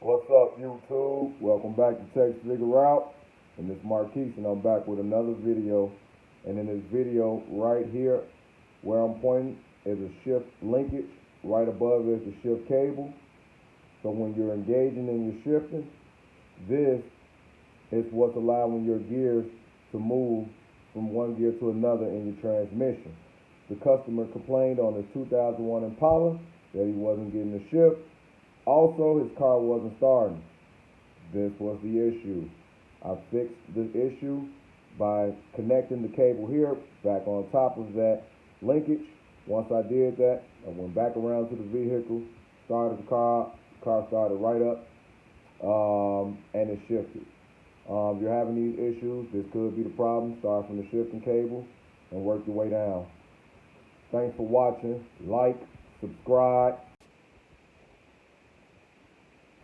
What's up, YouTube? Welcome back to Tech Figure Out. And this is Marquise, and I'm back with another video. And in this video, right here, where I'm pointing, is a shift linkage. Right above is the shift cable. So when you're engaging and you're shifting, this is what's allowing your gears to move from one gear to another in your transmission. The customer complained on his 2001 Impala that he wasn't getting the shift. Also, his car wasn't starting. This was the issue. I fixed the issue by connecting the cable here back on top of that linkage. Once I did that, I went back around to the vehicle, started the car started right up, and it shifted. If you're having these issues, this could be the problem. Start from the shifting cable and work your way down. Thanks for watching. Like, subscribe.